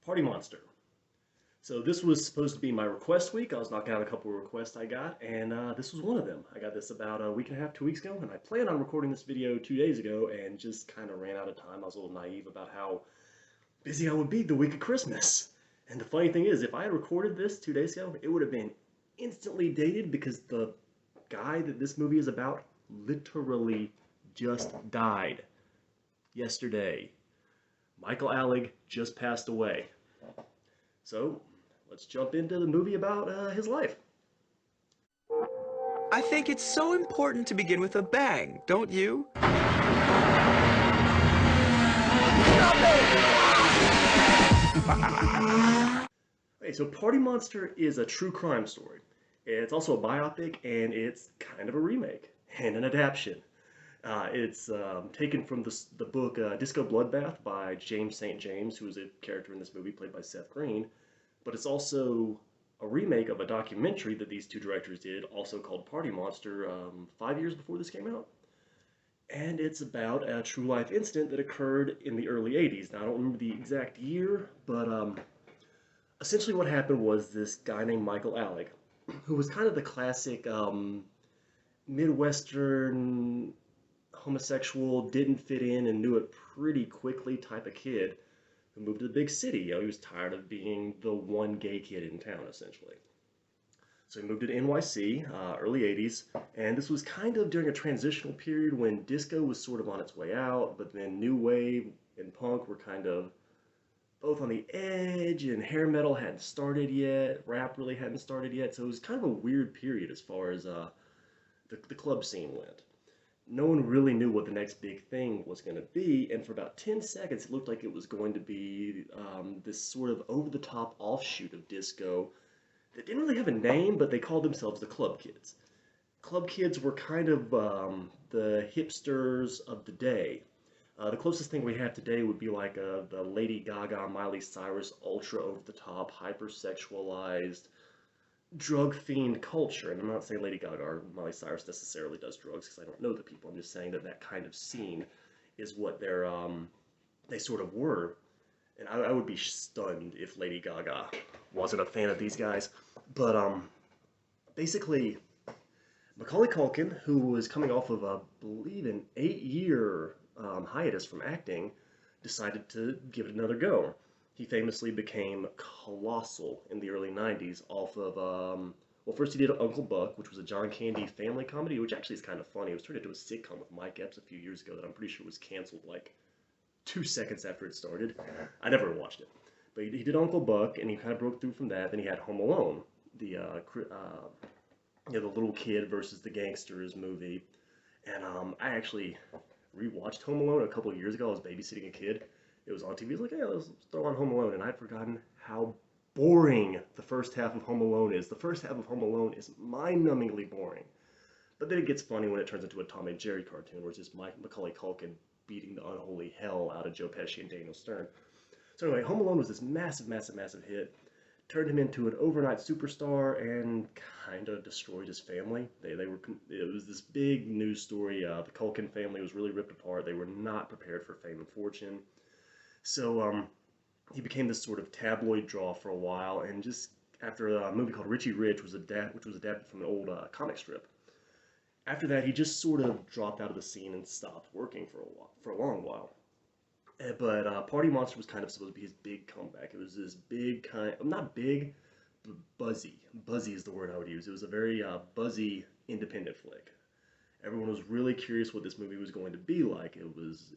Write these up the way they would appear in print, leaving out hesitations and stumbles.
Party Monster. So this was supposed to be my request week. I was knocking out a couple of requests I got, and this was one of them. I got this about a week and a half, 2 weeks ago, and I planned on recording this video 2 days ago and just kind of ran out of time. I was a little naive about how busy I would be the week of Christmas. And the funny thing is, if I had recorded this 2 days ago, it would have been instantly dated because the guy that this movie is about literally just died yesterday. Michael Alig just passed away. So, let's jump into the movie about his life. I think it's so important to begin with a bang, don't you? Okay, so Party Monster is a true crime story. It's also a biopic, and it's kind of a remake and an adaptation. It's taken from the book Disco Bloodbath by James St. James, who is a character in this movie played by Seth Green, but it's also a remake of a documentary that these two directors did, also called Party Monster, 5 years before this came out. And it's about a true life incident that occurred in the early 80s. Now, I don't remember the exact year, but essentially what happened was this guy named Michael Alig, who was kind of the classic Midwestern homosexual, didn't fit in and knew it pretty quickly type of kid who moved to the big city. He was tired of being the one gay kid in town, essentially. So he moved to NYC, early 80s, and this was kind of during a transitional period when disco was sort of on its way out, but then new wave and punk were kind of both on the edge, and hair metal hadn't started yet, rap really hadn't started yet, so it was kind of a weird period as far as the club scene went. No one really knew what the next big thing was going to be, and for about 10 seconds it looked like it was going to be this sort of over-the-top offshoot of disco that didn't really have a name, but they called themselves the Club Kids. Club Kids were kind of the hipsters of the day. The closest thing we have today would be like the Lady Gaga, Miley Cyrus, ultra over-the-top, hyper-sexualized, drug fiend culture. And I'm not saying Lady Gaga or Miley Cyrus necessarily does drugs because I don't know the people. I'm just saying that that kind of scene is what they sort of were. And I would be stunned if Lady Gaga wasn't a fan of these guys. But basically, Macaulay Culkin, who was coming off of, I believe, an 8-year hiatus from acting, decided to give it another go. He famously became colossal in the early 90s off of, well, first he did Uncle Buck, which was a John Candy family comedy, which actually is kind of funny. It was turned into a sitcom with Mike Epps a few years ago that I'm pretty sure was canceled like 2 seconds after it started. I never watched it. But he did Uncle Buck, and he kind of broke through from that. Then he had Home Alone, the the little kid versus the gangsters movie. And I actually rewatched Home Alone a couple of years ago. I was babysitting a kid. It was on TV. I was like, hey, let's throw on Home Alone. And I'd forgotten how boring the first half of Home Alone is. The first half of Home Alone is mind-numbingly boring. But then it gets funny when it turns into a Tom and Jerry cartoon, where it's just Macaulay Culkin beating the unholy hell out of Joe Pesci and Daniel Stern. So anyway, Home Alone was this massive, massive, massive hit. Turned him into an overnight superstar and kind of destroyed his family. It was this big news story. The Culkin family was really ripped apart. They were not prepared for fame and fortune. So he became this sort of tabloid draw for a while, and just after a movie called Richie Rich, which was adapted from an old comic strip. After that, he just sort of dropped out of the scene and stopped working for a long while. But Party Monster was kind of supposed to be his big comeback. It was this big not big, but buzzy. Buzzy is the word I would use. It was a very buzzy independent flick. Everyone was really curious what this movie was going to be like. It was,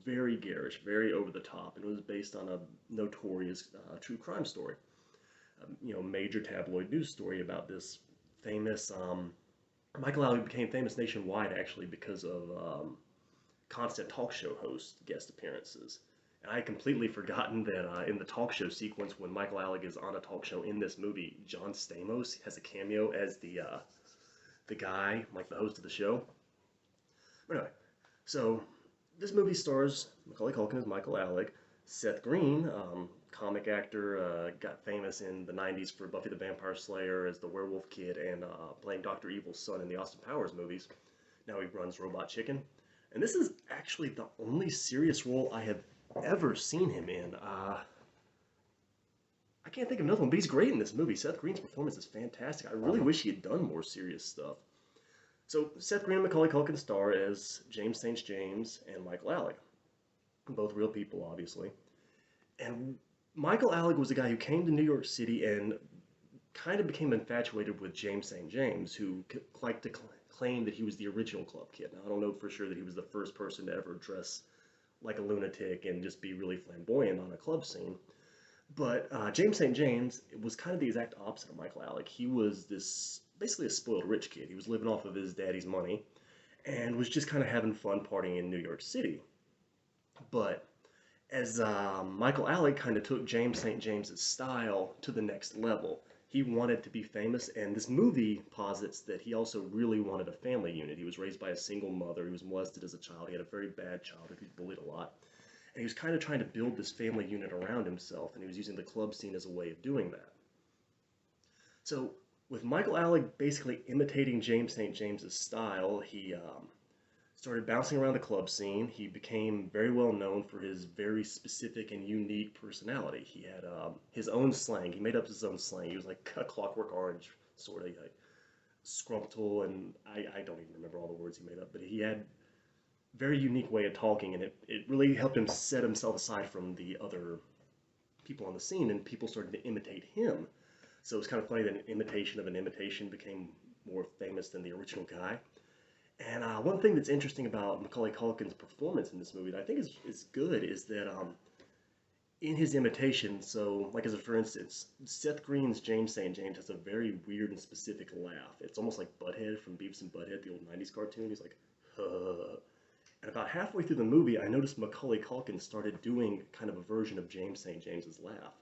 very garish, very over the top, and it was based on a notorious true crime story. Major tabloid news story about this famous. Michael Alig became famous nationwide actually because of constant talk show host guest appearances. And I had completely forgotten that in the talk show sequence, when Michael Alig is on a talk show in this movie, John Stamos has a cameo as the guy, like the host of the show. But anyway, so this movie stars Macaulay Culkin as Michael Alig. Seth Green, comic actor, got famous in the 90s for Buffy the Vampire Slayer as the werewolf kid and playing Dr. Evil's son in the Austin Powers movies. Now he runs Robot Chicken. And this is actually the only serious role I have ever seen him in. can't think of another one, but he's great in this movie. Seth Green's performance is fantastic. I really wish he had done more serious stuff. So Seth Green and Macaulay Culkin star as James St. James and Michael Alig, both real people, obviously. And Michael Alig was a guy who came to New York City and kind of became infatuated with James St. James, who liked to claim that he was the original club kid. Now, I don't know for sure that he was the first person to ever dress like a lunatic and just be really flamboyant on a club scene. But James St. James was kind of the exact opposite of Michael Alig. He was this basically a spoiled rich kid. He was living off of his daddy's money and was just kind of having fun partying in New York City. But as Michael Alig kind of took James St. James's style to the next level, he wanted to be famous, and this movie posits that he also really wanted a family unit. He was raised by a single mother. He was molested as a child. He had a very bad childhood. He was bullied a lot. And he was kind of trying to build this family unit around himself, and he was using the club scene as a way of doing that. So, with Michael Alig basically imitating James St. James's style, he started bouncing around the club scene. He became very well known for his very specific and unique personality. He had his own slang. He made up his own slang. He was like a Clockwork Orange sort of like scrumptious, and I don't even remember all the words he made up, but he had very unique way of talking, and it really helped him set himself aside from the other people on the scene, and people started to imitate him. So it's kind of funny that an imitation of an imitation became more famous than the original guy. And one thing that's interesting about Macaulay Culkin's performance in this movie that I think is good is that in his imitation, so like as a for instance, Seth Green's James St. James has a very weird and specific laugh. It's almost like Butthead from Beavis and Butthead, the old 90s cartoon. He's like, huh. And about halfway through the movie, I noticed Macaulay Culkin started doing kind of a version of James St. James's laugh.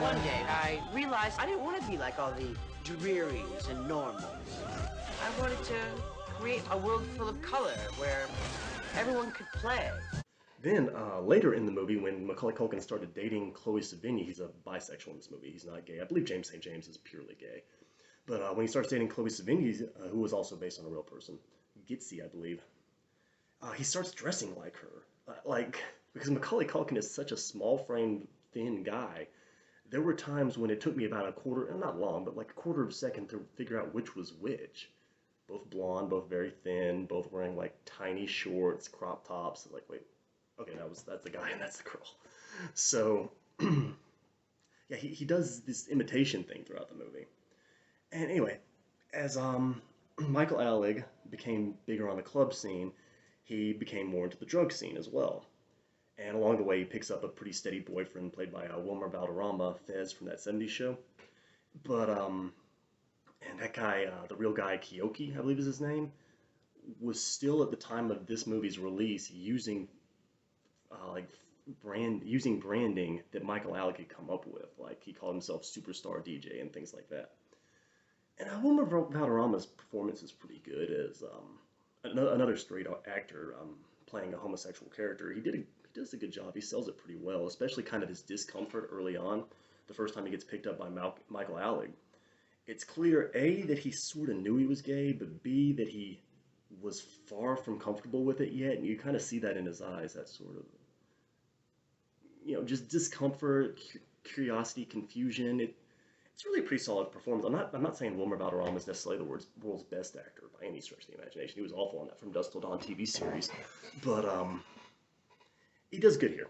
One day, I realized I didn't want to be like all the drearies and normals. I wanted to create a world full of color where everyone could play. Then later in the movie, when Macaulay Culkin started dating Chloe Sevigny, he's a bisexual in this movie. He's not gay. I believe James St. James is purely gay. But when he starts dating Chloe Sevigny, who was also based on a real person, Gitsy, I believe, he starts dressing like her. Because Macaulay Culkin is such a small-framed, thin guy, there were times when it took me about a quarter, not long, but like a quarter of a second to figure out which was which. Both blonde, both very thin, both wearing like tiny shorts, crop tops. Like, wait, okay, that's the guy and that's the girl. So, yeah, he does this imitation thing throughout the movie. And anyway, as Michael Alig became bigger on the club scene, he became more into the drug scene as well. And along the way, he picks up a pretty steady boyfriend played by Wilmer Valderrama, Fez from that '70s show. But and that guy, the real guy, Kiyoki, I believe is his name, was still at the time of this movie's release using like using branding that Michael Alig had come up with. Like he called himself Superstar DJ and things like that. And Wilmer Valderrama's performance is pretty good as another straight actor playing a homosexual character. He does a good job. He sells it pretty well, especially kind of his discomfort early on, the first time he gets picked up by Michael Alig. It's clear, A, that he sort of knew he was gay, but B, that he was far from comfortable with it yet, and you kind of see that in his eyes, that sort of, just discomfort, curiosity, confusion. It's really a pretty solid performance. I'm not saying Wilmer Valderrama is necessarily the world's best actor by any stretch of the imagination. He was awful on that From Dusk Till Dawn TV series, but he does good here.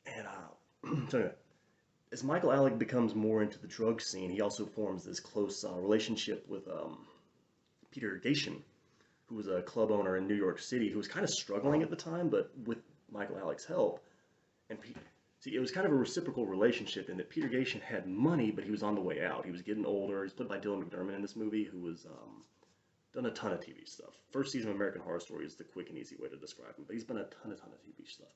And so anyway, as Michael Alig becomes more into the drug scene, he also forms this close relationship with Peter Gation, who was a club owner in New York City who was kind of struggling at the time, but with Michael Alig's help. And see, it was kind of a reciprocal relationship in that Peter Gation had money, but he was on the way out. He was getting older. He's played by Dylan McDermott in this movie, who was done a ton of TV stuff. First season of American Horror Story is the quick and easy way to describe him, but he's been a ton of TV stuff.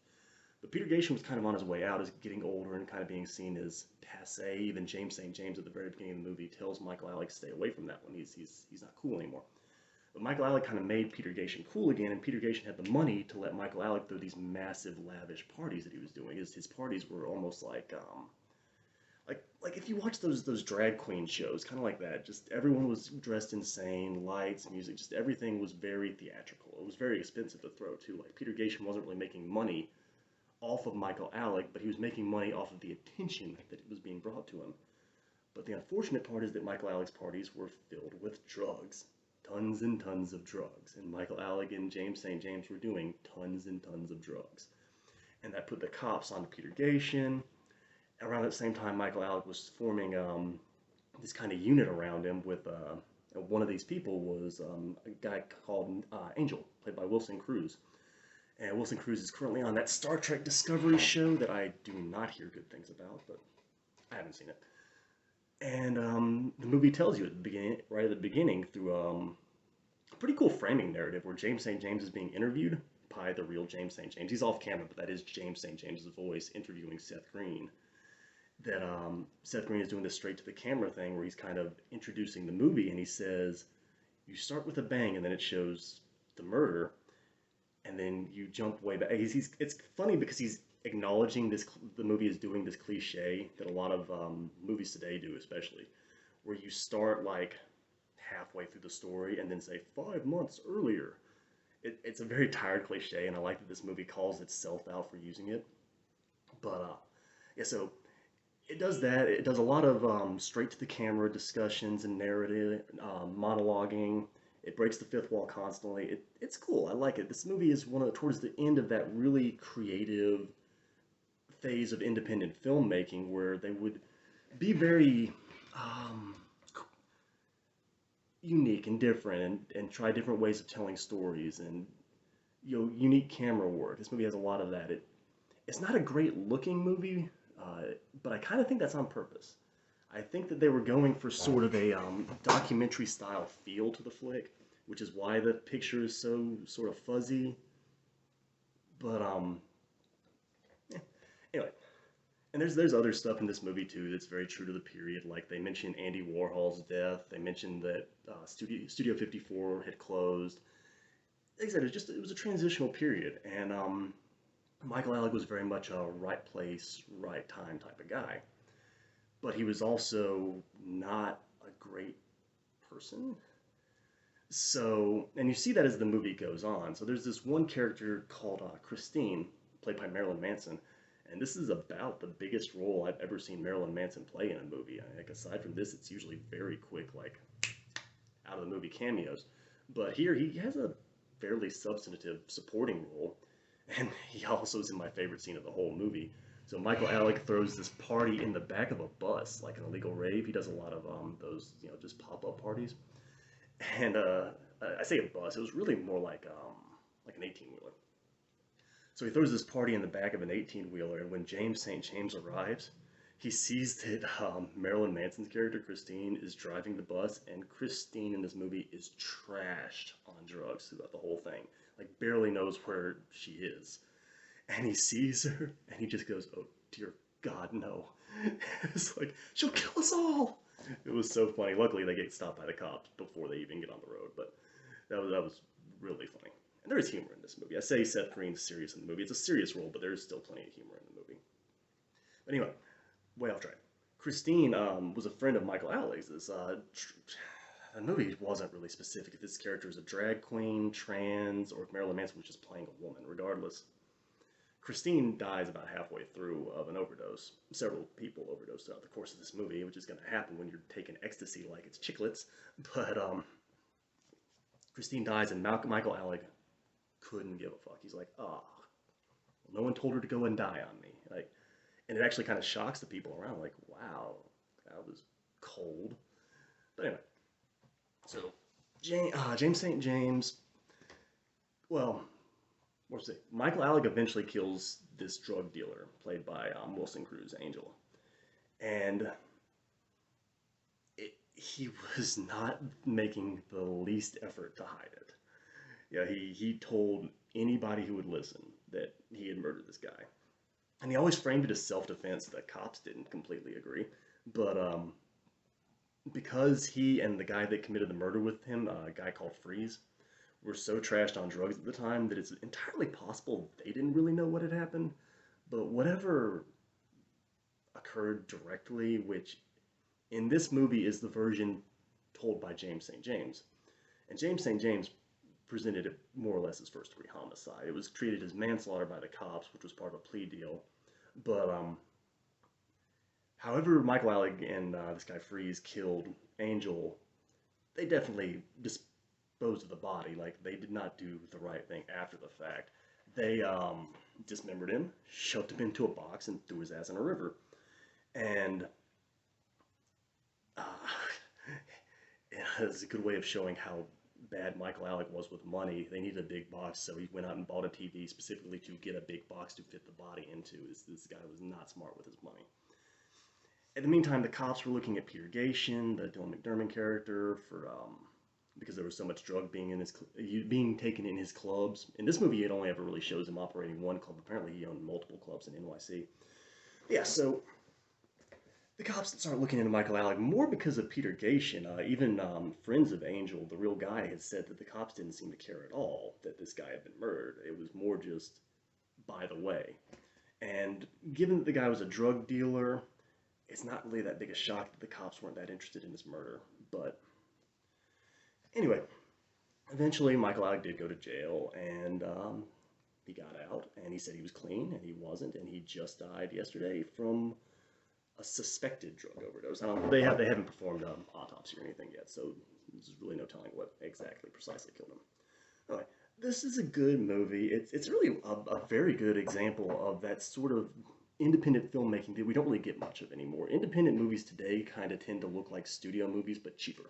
But Peter Gation was kind of on his way out, as getting older and kind of being seen as passé. Even James St. James at the very beginning of the movie tells Michael Alig to stay away from that one. He's not cool anymore. But Michael Alig kind of made Peter Gation cool again, and Peter Gation had the money to let Michael Alig throw these massive, lavish parties that he was doing. His parties were almost like if you watch those drag queen shows, kind of like that. Just everyone was dressed insane, lights, music, just everything was very theatrical. It was very expensive to throw too. Like Peter Gation wasn't really making money off of Michael Alig, but he was making money off of the attention that was being brought to him. But the unfortunate part is that Michael Alig's parties were filled with drugs. Tons and tons of drugs. And Michael Alig and James St. James were doing tons and tons of drugs. And that put the cops on Peter Gation. Around that same time, Michael Alig was forming this kind of unit around him with one of these people was a guy called Angel, played by Wilson Cruz. And Wilson Cruz is currently on that Star Trek Discovery show that I do not hear good things about, but I haven't seen it. And the movie tells you at the beginning, right at the beginning, through a pretty cool framing narrative where James St. James is being interviewed by the real James St. James. He's off camera, but that is James St. James' voice interviewing Seth Green. That Seth Green is doing this straight to the camera thing where he's kind of introducing the movie, and he says, you start with a bang, and then it shows the murder, and then you jump way back. It's funny because he's acknowledging the movie is doing this cliche that a lot of movies today do, especially, where you start like halfway through the story and then say 5 months earlier. It's a very tired cliche, and I like that this movie calls itself out for using it. But yeah, so it does that. It does a lot of straight to the camera discussions and narrative, monologuing. It breaks the fifth wall constantly. It's cool. I like it. This movie is towards the end of that really creative phase of independent filmmaking where they would be very unique and different and try different ways of telling stories and unique camera work. This movie has a lot of that. It's not a great looking movie, but I kind of think that's on purpose. I think that they were going for sort of a documentary style feel to the flick, which is why the picture is so sort of fuzzy. But anyway, and there's other stuff in this movie too that's very true to the period. Like they mentioned Andy Warhol's death. They mentioned that Studio 54 had closed. Like I said, it was a transitional period, and Michael Alig was very much a right place, right time type of guy. But he was also not a great person. So, and you see that as the movie goes on. So there's this one character called Christine, played by Marilyn Manson, and this is about the biggest role I've ever seen Marilyn Manson play in a movie. Like aside from this, it's usually very quick, like out of the movie cameos. But here he has a fairly substantive supporting role, and he also is in my favorite scene of the whole movie. So Michael Alig throws this party in the back of a bus, like an illegal rave. He does a lot of those, just pop-up parties. And I say a bus, it was really more like an 18-wheeler. So he throws this party in the back of an 18-wheeler, and when James St. James arrives, he sees that Marilyn Manson's character, Christine, is driving the bus, and Christine in this movie is trashed on drugs throughout the whole thing. Like, barely knows where she is. And he sees her, and he just goes, oh, dear God, no. It's like, she'll kill us all! It was so funny. Luckily, they get stopped by the cops before they even get on the road, but that was really funny. And there is humor in this movie. I say Seth Green's serious in the movie. It's a serious role, but there is still plenty of humor in the movie. But anyway, way off track. Christine was a friend of Michael Alig's. The movie wasn't really specific if this character is a drag queen, trans, or if Marilyn Manson was just playing a woman. Regardless, Christine dies about halfway through of an overdose. Several people overdose throughout the course of this movie, which is going to happen when you're taking ecstasy like it's chiclets. But Christine dies, and Michael Alig couldn't give a fuck. He's like, well, no one told her to go and die on me. Like, and it actually kind of shocks the people around. Like, wow, that was cold. But anyway, so James St. James. Well, what's it? Michael Alig eventually kills this drug dealer, played by Wilson Cruz, Angel, and he was not making the least effort to hide it. Yeah, he told anybody who would listen that he had murdered this guy. And he always framed it as self-defense. The cops didn't completely agree. But because he and the guy that committed the murder with him, a guy called Freeze, were so trashed on drugs at the time that it's entirely possible they didn't really know what had happened. But whatever occurred directly, which in this movie is the version told by James St. James. And James St. James presented it more or less as first-degree homicide. It was treated as manslaughter by the cops, which was part of a plea deal. But however Michael Alig and this guy Freeze killed Angel, they definitely disposed of the body. Like, they did not do the right thing after the fact. They dismembered him, shoved him into a box, and threw his ass in a river. And uh, it's a good way of showing how bad Michael Alig was with money. They needed a big box, so he went out and bought a TV specifically to get a big box to fit the body into. This guy was not smart with his money. In the meantime, the cops were looking at Peter Gation, the Dylan McDermott character, for because there was so much drug being taken in his clubs. In this movie, it only ever really shows him operating one club. Apparently, he owned multiple clubs in NYC. Yeah, so the cops start looking into Michael Alig more because of Peter Gation. Even friends of Angel, the real guy, had said that the cops didn't seem to care at all that this guy had been murdered. It was more just by the way. And given that the guy was a drug dealer, it's not really that big a shock that the cops weren't that interested in his murder. But anyway, eventually Michael Alig did go to jail, and he got out, and he said he was clean, and he wasn't, and he just died yesterday from a suspected drug overdose. They haven't performed an autopsy or anything yet, so there's really no telling what exactly precisely killed him. Anyway, this is a good movie. It's really a very good example of that sort of independent filmmaking that we don't really get much of anymore. Independent movies today kind of tend to look like studio movies, but cheaper.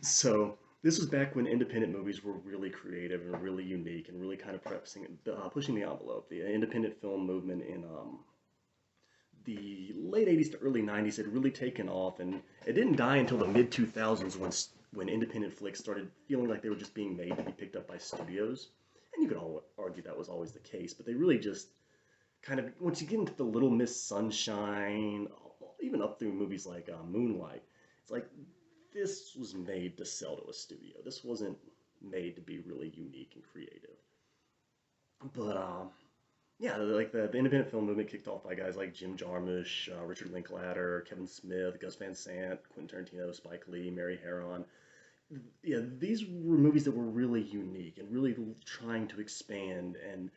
So this was back when independent movies were really creative and really unique and really kind of pushing the envelope. The independent film movement in the late 80s to early 90s had really taken off, and it didn't die until the mid 2000s when independent flicks started feeling like they were just being made to be picked up by studios. And you could argue that was always the case, but they really just kind of, once you get into the Little Miss Sunshine, even up through movies like Moonlight, it's like this was made to sell to a studio. This wasn't made to be really unique and creative. But yeah, like the independent film movement kicked off by guys like Jim Jarmusch, Richard Linklater, Kevin Smith, Gus Van Sant, Quentin Tarantino, Spike Lee, Mary Harron. Yeah, these were movies that were really unique and really trying to expand and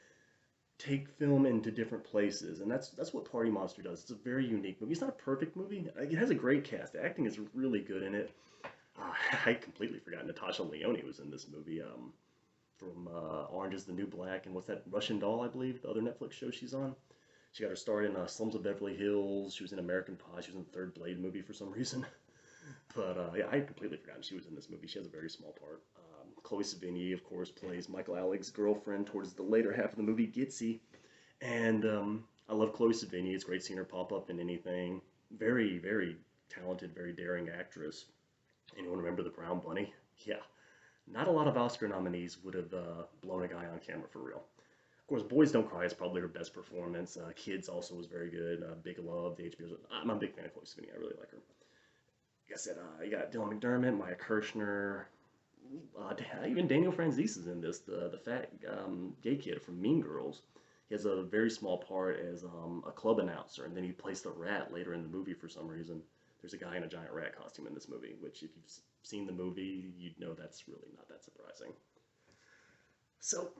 take film into different places, and that's what Party Monster does. It's a very unique movie. It's not a perfect movie. It has a great cast. The acting is really good in it. I completely forgot Natasha Lyonne was in this movie. From Orange is the New Black, and what's that, Russian Doll, I believe, the other Netflix show she's on. She got her start in Slums of Beverly Hills. She was in American Pie. She was in the third Blade movie for some reason. But yeah, I had completely forgotten she was in this movie. She has a very small part. Chloe Sevigny, of course, plays Michael Alig's girlfriend towards the later half of the movie, Gitsy. And I love Chloe Sevigny. It's great seeing her pop up in anything. Very, very talented, very daring actress. Anyone remember The Brown Bunny? Yeah. Not a lot of Oscar nominees would have blown a guy on camera for real. Of course, Boys Don't Cry is probably her best performance. Kids also was very good. Big Love, the HBO. I'm a big fan of Chloe Sevigny. I really like her. Like I said, you got Dylan McDermott, Maya Kirshner, even Daniel Franzese is in this, the fat gay kid from Mean Girls. He has a very small part as a club announcer, and then he plays the rat later in the movie for some reason. There's a guy in a giant rat costume in this movie, which if you've seen the movie, you'd know that's really not that surprising. So,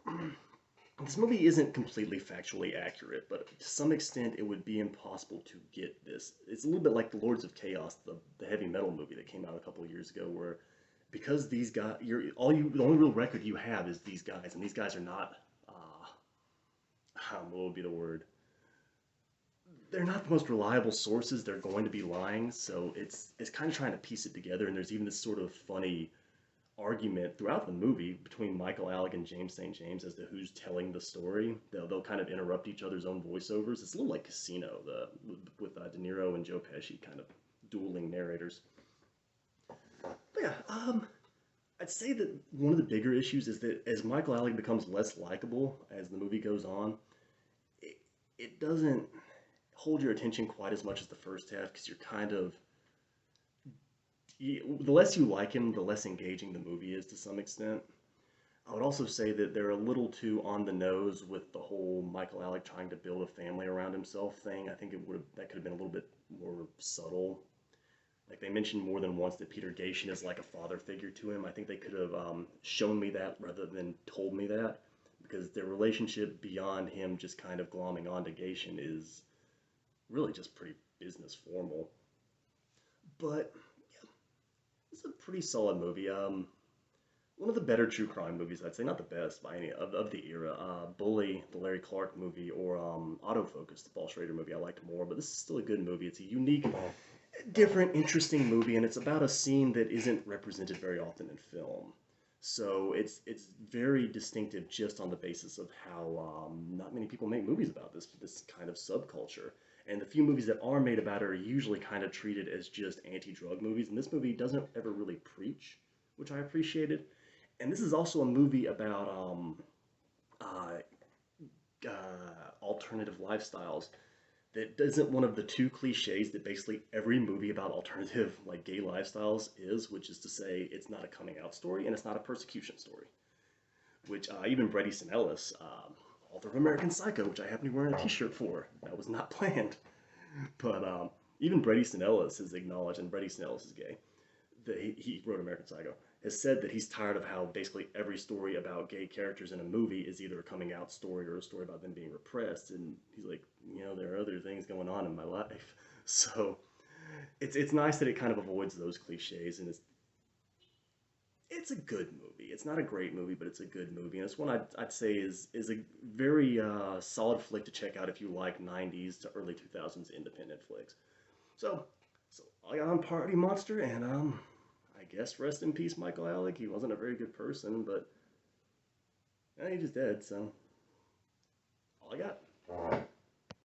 this movie isn't completely factually accurate, but to some extent it would be impossible to get this. It's a little bit like the Lords of Chaos, the heavy metal movie that came out a couple of years ago, where because these guys, the only real record you have is these guys, and these guys are not, what would be the word? They're not the most reliable sources. They're going to be lying, so it's kind of trying to piece it together. And there's even this sort of funny argument throughout the movie between Michael Alig and James St. James as to who's telling the story. They'll kind of interrupt each other's own voiceovers. It's a little like Casino, with De Niro and Joe Pesci kind of dueling narrators. But yeah, I'd say that one of the bigger issues is that as Michael Alig becomes less likable as the movie goes on, it doesn't hold your attention quite as much as the first half, because you're kind of, the less you like him, the less engaging the movie is to some extent. I would also say that they're a little too on the nose with the whole Michael Alig trying to build a family around himself thing. I think that could have been a little bit more subtle. Like they mentioned more than once that Peter Gation is like a father figure to him. I think they could have shown me that rather than told me that, because their relationship beyond him just kind of glomming onto Gation is really just pretty business formal. But yeah, it's a pretty solid movie. One of the better true crime movies, I'd say, not the best by any of the era. Bully, the Larry Clark movie, or Autofocus, the Paul Schrader movie, I liked more. But this is still a good movie. It's a unique, different, interesting movie, and it's about a scene that isn't represented very often in film. So it's very distinctive just on the basis of how not many people make movies about this kind of subculture. And the few movies that are made about it are usually kind of treated as just anti-drug movies, and this movie doesn't ever really preach, which I appreciated. And this is also a movie about uh, alternative lifestyles that isn't one of the two cliches that basically every movie about alternative like gay lifestyles is, which is to say it's not a coming out story and it's not a persecution story. Which even Bret Easton Ellis, author of American Psycho, which I happen to be wearing a T-shirt for, that was not planned, but even Bret Easton Ellis has acknowledged, and Bret Easton Ellis is gay, that he wrote American Psycho, has said that he's tired of how basically every story about gay characters in a movie is either a coming out story or a story about them being repressed. And he's like, there are other things going on in my life. So it's nice that it kind of avoids those cliches, and it's a good movie. It's not a great movie, but it's a good movie, and it's one I'd say is a very solid flick to check out if you like 90s to early 2000s independent flicks. So so I got on Party Monster, and I guess rest in peace, Michael Alig. He wasn't a very good person, but he's just dead. So all I got.